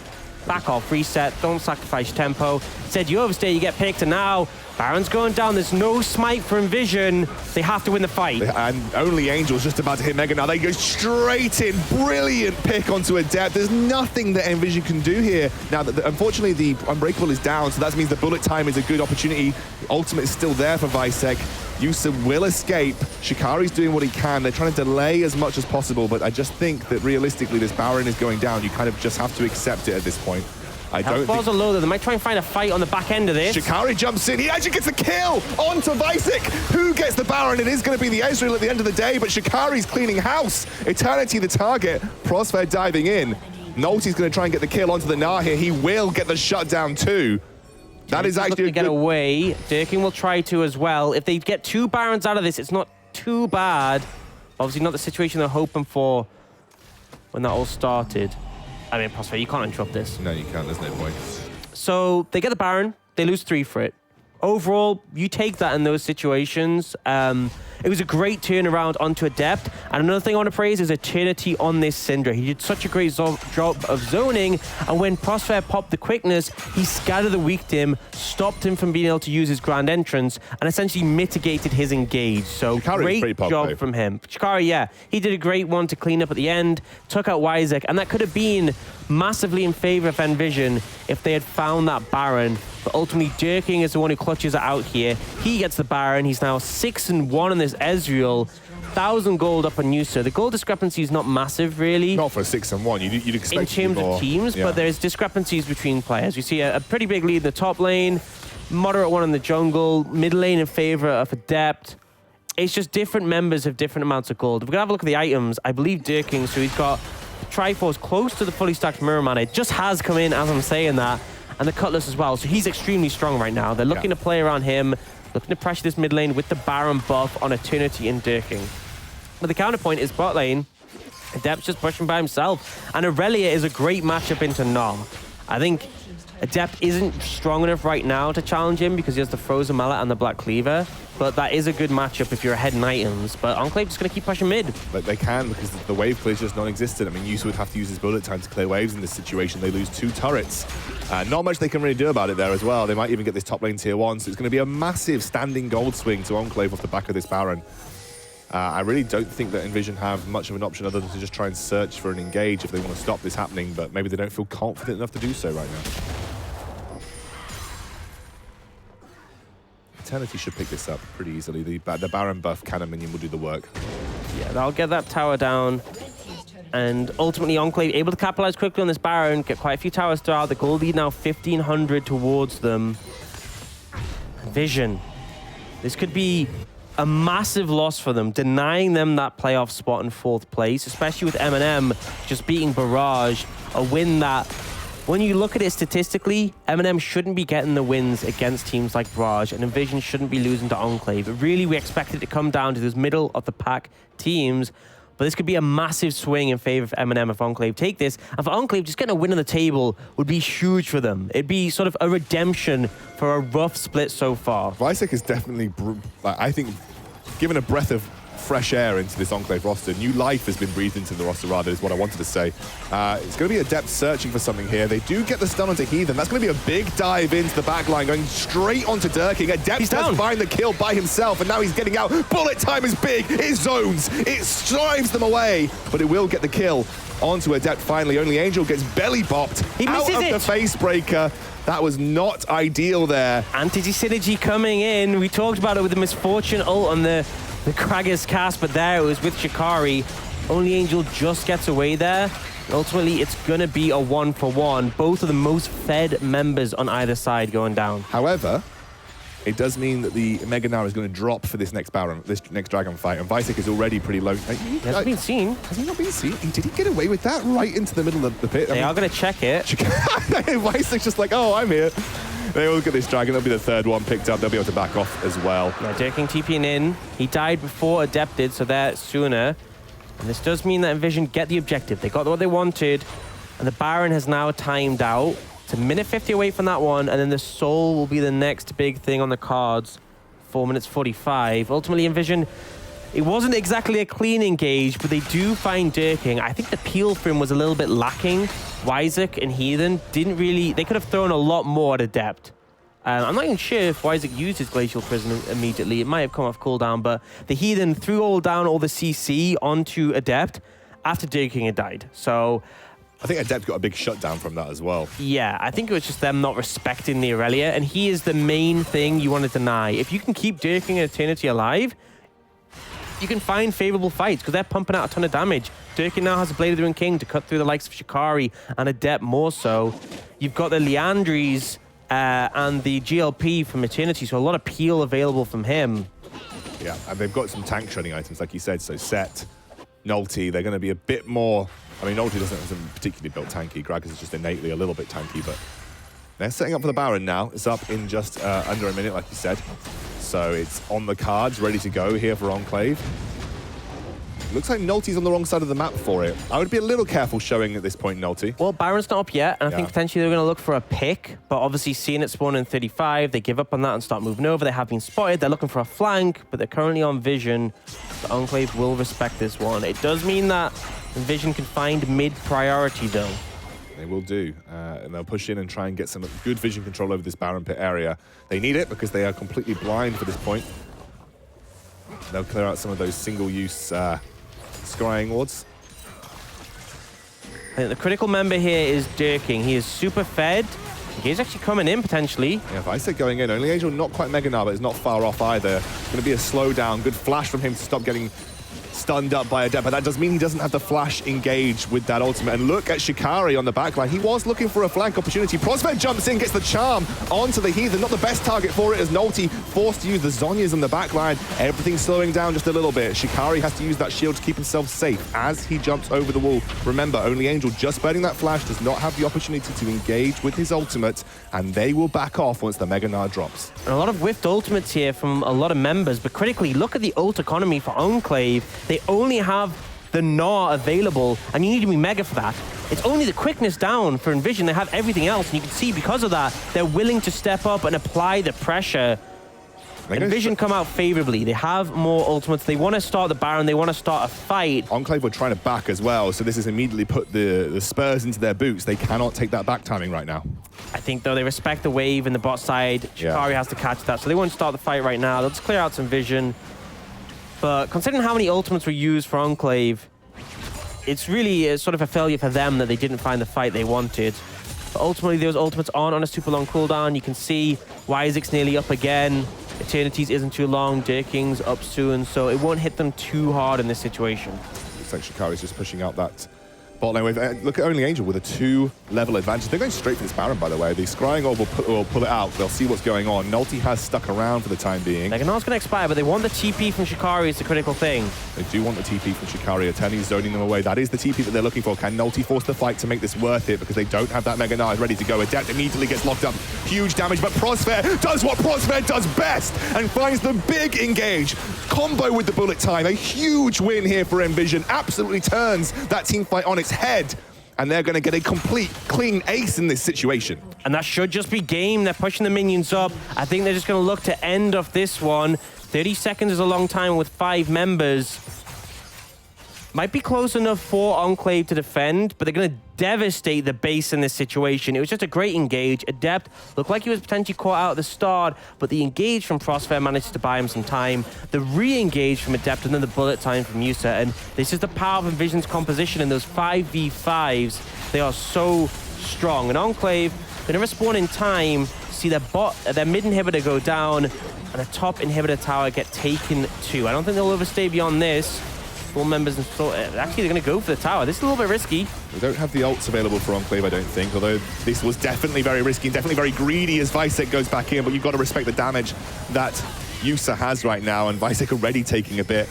Back off, reset, don't sacrifice tempo. Said you overstay, you get picked, and now Baron's going down. There's no smite for NVision. They have to win the fight. And Only Angel's just about to hit Mega now. They go straight in. Brilliant pick onto Adept. There's nothing that NVision can do here. Now, unfortunately, the Unbreakable is down, so that means the bullet time is a good opportunity. Ultimate is still there for Visek. Yusa will escape. Shikari's doing what he can. They're trying to delay as much as possible, but I just think that realistically, this Baron is going down. You kind of just have to accept it at this point. I don't think... are low, though. They might try and find a fight on the back end of this. Shikari jumps in. He actually gets the kill onto Visek. Who gets the Baron? It is going to be the Ezreal at the end of the day, but Shikari's cleaning house. Eternity the target. Prosper diving in. Nolty's going to try and get the kill onto the Gnar here. He will get the shutdown too. That is actually a get away. Dirking will try to as well. If they get 2 Barons out of this, it's not too bad. Obviously not the situation they're hoping for when that all started. I mean, Prosper, you can't interrupt this. No, you can't. There's no point. So they get the Baron. They lose 3 for it. Overall, you take that in those situations. It was a great turnaround onto Adept. And another thing I want to praise is Eternity on this Syndra. He did such a great job of zoning. And when Prosper popped the quickness, he scattered the weak dim, stopped him from being able to use his grand entrance, and essentially mitigated his engage. So Shikari great job from him. Shikari, yeah, he did a great one to clean up at the end, took out Wisek, and that could have been massively in favor of NVision if they had found that Baron. But ultimately, Dirking is the one who clutches it out here. He gets the Baron. He's now 6-1 in this Ezreal. 1,000 gold up on Yusa. The gold discrepancy is not massive, really. Not for 6-1. You'd expect in terms of teams, but there's discrepancies between players. We see a pretty big lead in the top lane, moderate one in the jungle, mid lane in favor of Adept. It's just different members have different amounts of gold. If we're going to have a look at the items, I believe Dirking, so he's got Triforce close to the fully stacked Mirror Mana. It just has come in as I'm saying that. And the Cutlass as well. So he's extremely strong right now. They're looking to play around him, looking to pressure this mid lane with the Baron buff on Eternity and Dirking. But the counterpoint is bot lane. Adept's just pushing by himself. And Aurelia is a great matchup into Gnar. I think Adept isn't strong enough right now to challenge him because he has the Frozen Mallet and the Black Cleaver. But that is a good matchup if you're ahead in items. But Enclave just going to keep pushing mid. But they can because the wave clear is just non-existent. I mean, Yusa would have to use his bullet time to clear waves in this situation. They lose 2 turrets. Not much they can really do about it there as well. They might even get this top lane tier 1. So it's going to be a massive standing gold swing to Enclave off the back of this Baron. I really don't think that NVision have much of an option other than to just try and search for an engage if they want to stop this happening. But maybe they don't feel confident enough to do so right now. Eternity should pick this up pretty easily. The Baron buff cannon minion will do the work. Yeah, they'll get that tower down. And ultimately, Enclave able to capitalize quickly on this Baron, get quite a few towers throughout. The gold lead now 1,500 towards them. Vision. This could be a massive loss for them, denying them that playoff spot in 4th place, especially with M&M just beating Barrage, a win that, when you look at it statistically, M&M shouldn't be getting the wins against teams like Barrage, and NVision shouldn't be losing to Enclave. But really, we expect it to come down to those middle-of-the-pack teams. But this could be a massive swing in favor of M&M if Enclave take this. And for Enclave, just getting a win on the table would be huge for them. It'd be sort of a redemption for a rough split so far. Visek is definitely, I think, given a breath of fresh air into this Enclave roster. New life has been breathed into the roster, rather, is what I wanted to say. It's going to be Adept searching for something here. They do get the stun onto Heathen. That's going to be a big dive into the backline, going straight onto Durking. Adept does find the kill by himself, and now he's getting out. Bullet time is big. It zones. It strives them away, but it will get the kill onto Adept finally. Only Angel gets belly bopped out of the face breaker. That was not ideal there. Anti-synergy coming in. We talked about it with the Misfortune ult on the Krager's cast, but there it was with Shikari. Only Angel just gets away there. And ultimately, it's going to be a 1-for-1. Both of the most fed members on either side going down. However, it does mean that the Mega Gnar is going to drop for this next Baron, this next Dragon fight, and Visek is already pretty low. He hasn't been seen. Has he not been seen? Did he get away with that right into the middle of the pit? They are going to check it. Visek's just like, oh, I'm here. They all get this Dragon. That'll be the third one picked up. They'll be able to back off as well. Yeah, Durking TPing in. He died before Adept did, so they're sooner. And this does mean that NVision get the objective. They got what they wanted, and the Baron has now timed out. It's a minute 50 away from that one, and then the Soul will be the next big thing on the cards. 4 minutes 45. Ultimately, NVision, it wasn't exactly a clean engage, but they do find Durking. I think the peel for him was a little bit lacking. Wisek and Heathen didn't really... They could have thrown a lot more at Adept. I'm not even sure if Wisek used his Glacial Prison immediately. It might have come off cooldown, but the Heathen threw all the CC onto Adept after Durking had died. So... I think Adept got a big shutdown from that as well. Yeah, I think it was just them not respecting the Aurelia, and he is the main thing you want to deny. If you can keep Durking and Eternity alive, you can find favorable fights, because they're pumping out a ton of damage. Durking now has a Blade of the Ruined King to cut through the likes of Shikari, and Adept more so. You've got the Liandry's and the GLP from Eternity, so a lot of peel available from him. Yeah, and they've got some tank shredding items, like you said, so Set, Nulty, they're going to be a bit more... I mean, Nulty isn't particularly built tanky. Gragas is just innately a little bit tanky, but they're setting up for the Baron now. It's up in just under a minute, like you said. So it's on the cards, ready to go here for Enclave. Looks like Nulty's on the wrong side of the map for it. I would be a little careful showing at this point, Nulty. Well, Baron's not up yet, and I think potentially they're going to look for a pick, but obviously seeing it spawn in 35, they give up on that and start moving over. They have been spotted. They're looking for a flank, but they're currently on Vision. The Enclave will respect this one. It does mean that NVision can find mid-priority, though. They will do, and they'll push in and try and get some good vision control over this Baron pit area. They need it because they are completely blind for this point. They'll clear out some of those single-use scrying wards. I think the critical member here is Durking. He is super fed. He's actually coming in, potentially. Yeah, Visek going in. Only Angel not quite Mega Gnar, but it's not far off either. Going to be a slowdown. Good flash from him to stop getting stunned up by Adept, but that does mean he doesn't have the flash engage with that ultimate. And look at Shikari on the backline. He was looking for a flank opportunity. Prosper jumps in, gets the charm onto the Heathen. Not the best target for it as Nulty forced to use the Zhonya's on the backline. Everything's slowing down just a little bit. Shikari has to use that shield to keep himself safe as he jumps over the wall. Remember, Only Angel just burning that flash does not have the opportunity to engage with his ultimate, and they will back off once the Mega Gnar drops. And a lot of whiffed ultimates here from a lot of members, but critically, look at the ult economy for Enclave. They only have the Gnar available, and you need to be mega for that. It's only the quickness down for NVision. They have everything else, and you can see because of that, they're willing to step up and apply the pressure. NVision come out favorably. They have more ultimates. They want to start the Baron. They want to start a fight. Enclave were trying to back as well, so this has immediately put the spurs into their boots. They cannot take that back timing right now. I think, though, they respect the wave in the bot side. Shikari has to catch that, so they won't start the fight right now. They'll just clear out some vision. But considering how many ultimates were used for Enclave, it's really sort of a failure for them that they didn't find the fight they wanted. But ultimately, those ultimates aren't on a super long cooldown. You can see Wisek's nearly up again. Eternity's isn't too long. Durking's up soon, so it won't hit them too hard in this situation. Looks like Shikari's just pushing out that bot lane wave. Look at Only Angel with a 2-level advantage. They're going straight for this Baron, by the way. The Scrying Orb will pull it out. They'll see what's going on. Nulty has stuck around for the time being. Mega Gnar's going to expire, but they want the TP from Shikari. It's the critical thing. They do want the TP from Shikari. Eternity's zoning them away. That is the TP that they're looking for. Can Nulty force the fight to make this worth it? Because they don't have that Mega Gnar ready to go. Adept immediately gets locked up. Huge damage, but Prosper does what Prosper does best and finds the big engage. Combo with the bullet time. A huge win here for NVision. Absolutely turns that team fight on its head. And they're going to get a complete, clean ace in this situation. And that should just be game. They're pushing the minions up. I think they're just going to look to end off this one. 30 seconds is a long time with 5 members. Might be close enough for Enclave to defend, but they're going to devastate the base in this situation. It was just a great engage. Adept looked like he was potentially caught out at the start, but the engage from Crossfair managed to buy him some time. The re-engage from Adept and then the bullet time from Yusa. And this is the power of NVision's composition in those 5v5s. They are so strong. And Enclave, they never spawn in time, see their mid inhibitor go down, and the top inhibitor tower get taken too. I don't think they'll overstay beyond this. Full members and actually they're going to go for the tower. This is a little bit risky. We don't have the ults available for Enclave, I don't think, although this was definitely very risky and definitely very greedy as Visek goes back in, but you've got to respect the damage that Yusa has right now, and Visek already taking a bit.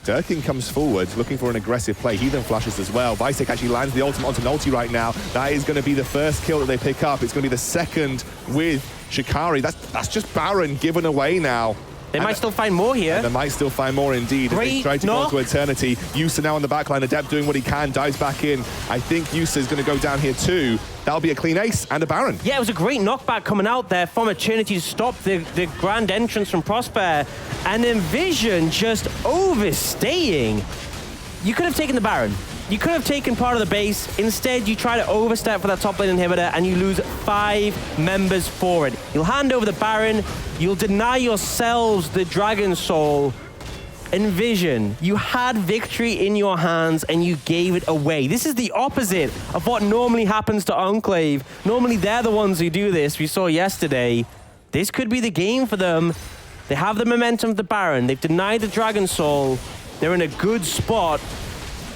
Durkin comes forward, looking for an aggressive play. He then flashes as well. Visek actually lands the ultimate onto Nulti right now. That is going to be the first kill that they pick up. It's going to be the second with Shikari. That's just Baron given away now. They might still find more here. They might still find more indeed. As they try to go into Eternity. Yusa now on the backline. Adept doing what he can, dives back in. I think Yusa is going to go down here too. That'll be a clean ace and a Baron. Yeah, it was a great knockback coming out there from Eternity to stop the grand entrance from Prosper. And NVision just overstaying. You could have taken the Baron. You could have taken part of the base. Instead, you try to overstep for that top lane inhibitor and you lose 5 members for it. You'll hand over the Baron. You'll deny yourselves the Dragon Soul. NVision, you had victory in your hands and you gave it away. This is the opposite of what normally happens to Enclave. Normally, they're the ones who do this. We saw yesterday. This could be the game for them. They have the momentum of the Baron. They've denied the Dragon Soul. They're in a good spot.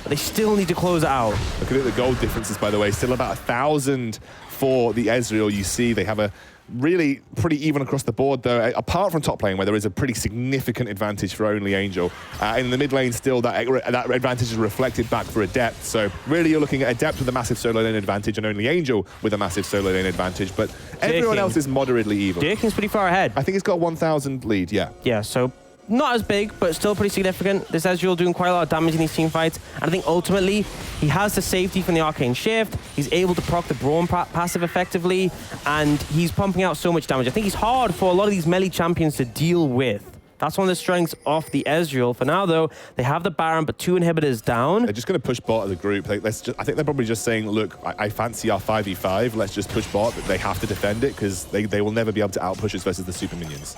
They still need to close it out. Looking at the gold differences, by the way, still about 1,000 for the Ezreal. You see they have a really pretty even across the board, though, apart from top lane, where there is a pretty significant advantage for only Angel. In the mid lane, still, that advantage is reflected back for Adept. So really, you're looking at Adept with a massive solo lane advantage and only Angel with a massive solo lane advantage. But everyone else is moderately even. Durkin's pretty far ahead. I think he's got a 1,000 lead, yeah. Yeah, so not as big, but still pretty significant. This Ezreal doing quite a lot of damage in these team fights. And I think ultimately, he has the safety from the Arcane Shift. He's able to proc the Brawn passive effectively, and he's pumping out so much damage. I think he's hard for a lot of these melee champions to deal with. That's one of the strengths of the Ezreal. For now, though, they have the Baron, but 2 inhibitors down. They're just going to push bot as a group. I think they're probably just saying, look, I fancy our 5v5. Let's just push bot. But they have to defend it because they will never be able to outpush us versus the super minions.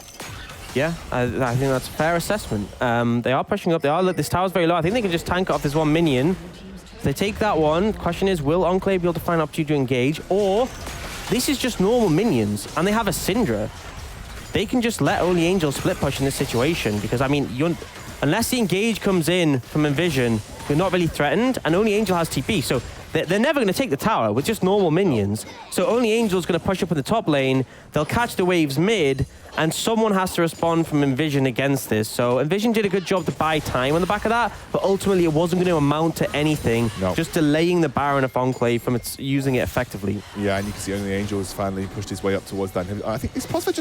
Yeah, I think that's a fair assessment. They are pushing up. Look, this tower's very low. I think they can just tank it off this one minion. If they take that one, question is, will Enclave be able to find an opportunity to engage? Or this is just normal minions, and they have a Syndra. They can just let only Angel split push in this situation, because, I mean, unless the engage comes in from NVision, you're not really threatened, and only Angel has TP. So they're never going to take the tower with just normal minions. So only Angel's going to push up in the top lane. They'll catch the waves mid, and someone has to respond from NVision against this. So NVision did a good job to buy time on the back of that, but ultimately it wasn't going to amount to anything. No. Just delaying the Baron of Enclave from using it effectively. Yeah, and you can see only Angel has finally pushed his way up towards that. I think is Prosper's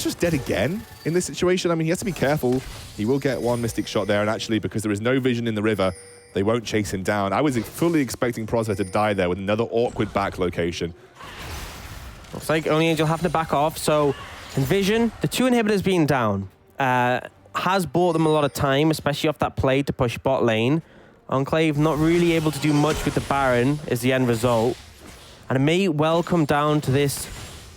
just dead again in this situation. I mean, he has to be careful. He will get one Mystic shot there, and actually, because there is no vision in the river, they won't chase him down. I was fully expecting Prosper to die there with another awkward back location. Looks like only Angel having to back off. So NVision, the 2 inhibitors being down, has bought them a lot of time, especially off that play to push bot lane. Enclave not really able to do much with the Baron is the end result. And it may well come down to this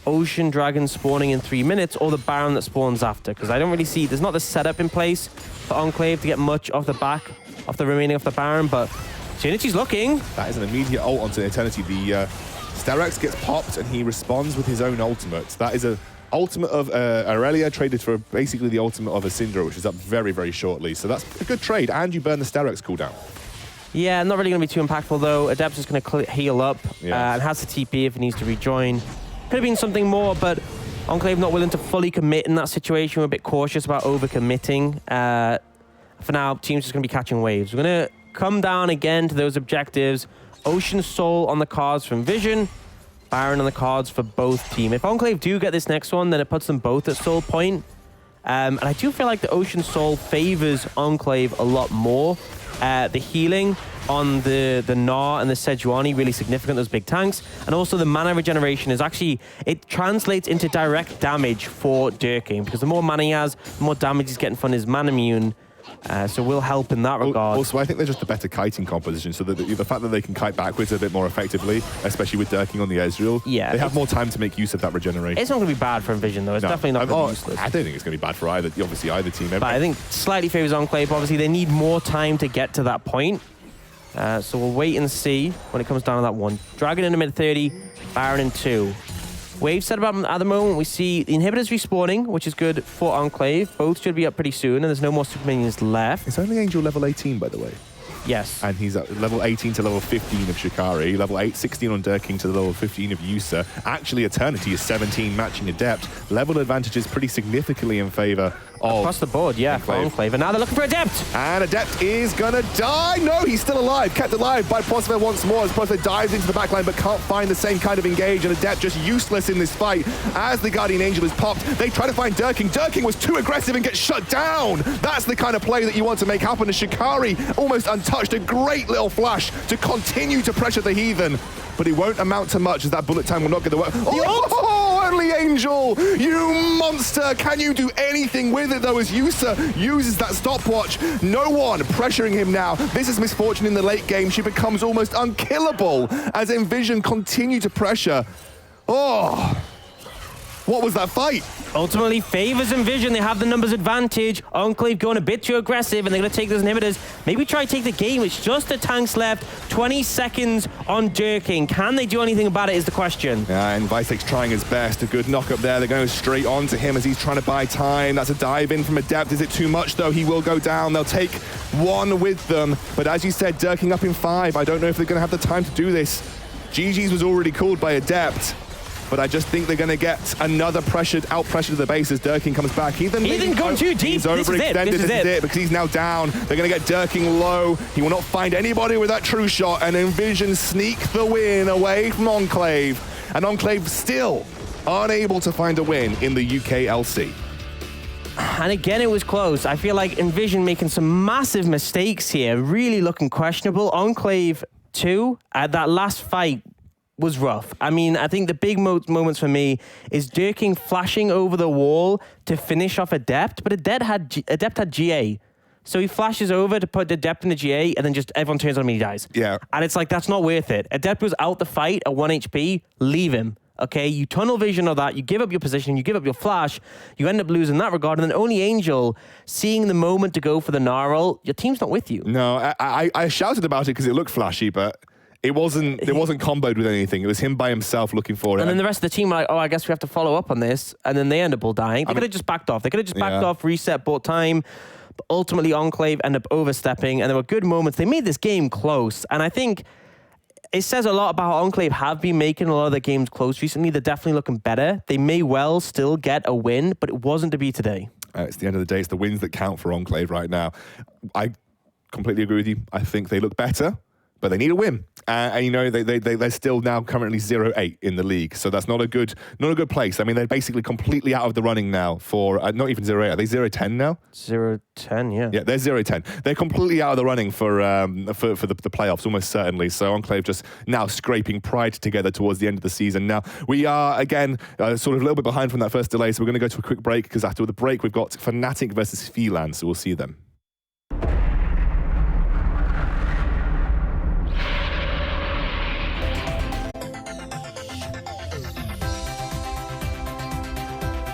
Ocean Dragon spawning in 3 minutes or the Baron that spawns after, because I don't really see, there's not the setup in place for Enclave to get much off the back of the remaining of the Baron, but Trinity's looking. That is an immediate ult onto Eternity. The Sterex gets popped and he responds with his own ultimate. That is a ultimate of Aurelia traded for basically the ultimate of a Syndra, which is up very, very shortly. So that's a good trade, and you burn the Sterex cooldown. Yeah, not really going to be too impactful, though. Adept's just going to heal up and has the TP if he needs to rejoin. Could have been something more, but Enclave not willing to fully commit in that situation. We're a bit cautious about over-committing. For now, team's just going to be catching waves. We're going to come down again to those objectives. Ocean Soul on the cards from NVision. Baron on the cards for both team. If Enclave do get this next one, then it puts them both at soul point. And I do feel like the Ocean Soul favors Enclave a lot more. The healing on the Gnar and the Sejuani really significant, those big tanks. And also the mana regeneration is actually, it translates into direct damage for Durking, because the more mana he has, the more damage he's getting from his mana immune. So will help in that regard. Also, I think they're just a better kiting composition, so that the fact that they can kite backwards a bit more effectively, especially with Durking on the Ezreal, they have more time to make use of that regeneration. It's not going to be bad for Envision, though. It's definitely not going to be useless. I don't think it's going to be bad for either team. But I think slightly favors Enclave. Obviously, they need more time to get to that point. So we'll wait and see when it comes down to that one. Dragon in the mid-30, Baron in 2. Wave set up at the moment. We see the inhibitors respawning, which is good for Enclave. Both should be up pretty soon, and there's no more super minions left. It's only Angel level 18, by the way. Yes. And he's at level 18 to level 15 of Shikari, level 16 on Durking to level 15 of Yusa. Actually, Eternity is 17, matching Adept. Level advantage is pretty significantly in favor of across the board, yeah, for Enclave. And now they're looking for Adept. And Adept is gonna die. No, he's still alive. Kept alive by Prosper once more as Prosper dives into the backline but can't find the same kind of engage. And Adept just useless in this fight. As the Guardian Angel is popped, they try to find Durking. Durking was too aggressive and gets shut down. That's the kind of play that you want to make happen. As Shikari almost untouched. A great little flash to continue to pressure the Heathen. But it won't amount to much as that bullet time will not get the work. Oh, only Angel! You monster! Can you do anything with it though as Yusa uses that stopwatch? No one pressuring him now. This is Misfortune in the late game. She becomes almost unkillable as NVision continue to pressure. Oh! What was that fight? Ultimately favors NVision. They have the numbers advantage. Enclave going a bit too aggressive, and they're going to take those inhibitors. Maybe try to take the game. It's just the tanks left. 20 seconds on Durking. Can they do anything about it is the question. Yeah, and Vitek's trying his best. A good knock up there. They're going straight on to him as he's trying to buy time. That's a dive in from Adept. Is it too much though? He will go down. They'll take one with them. But as you said, Durking up in 5. I don't know if they're going to have the time to do this. GG's was already called by Adept. But I just think they're going to get another out-pressure to the base as Durking comes back. Heathen gone too deep. He's overextended. This is it because he's now down. They're going to get Durking low. He will not find anybody with that true shot. And NVision sneak the win away from Enclave. And Enclave still unable to find a win in the UKLC. And again, it was close. I feel like NVision making some massive mistakes here. Really looking questionable. Enclave 2 at that last fight was rough. I mean, I think the big moments for me is Durking flashing over the wall to finish off Adept, but Adept had GA. So he flashes over to put Adept in the GA, and then just everyone turns on him and he dies. Yeah. And it's like, that's not worth it. Adept was out the fight at 1 HP, leave him. Okay, you tunnel vision of that, you give up your position, you give up your flash, you end up losing that regard, and then only Angel seeing the moment to go for the Gnarl, your team's not with you. No, I shouted about it because it looked flashy, but it wasn't comboed with anything. It was him by himself looking for it. And then the rest of the team were like, oh, I guess we have to follow up on this. And then they end up all dying. They could have just backed off. They could have just backed off, reset, bought time. But ultimately, Enclave ended up overstepping. And there were good moments. They made this game close. And I think it says a lot about how Enclave have been making a lot of their games close recently. They're definitely looking better. They may well still get a win, but it wasn't to be today. It's the end of the day. It's the wins that count for Enclave right now. I completely agree with you. I think they look better, but they need a win. And you know, they're still now currently 0-8 in the league. So that's not a good place. I mean, they're basically completely out of the running now for, not even 0-8. Are they 0-10 now? 0-10, yeah. Yeah, they're 0-10. They're completely out of the running for the playoffs, almost certainly. So Enclave just now scraping pride together towards the end of the season. Now, we are, again, sort of a little bit behind from that first delay. So we're going to go to a quick break because after the break, we've got Fnatic versus Phelan. So we'll see you then.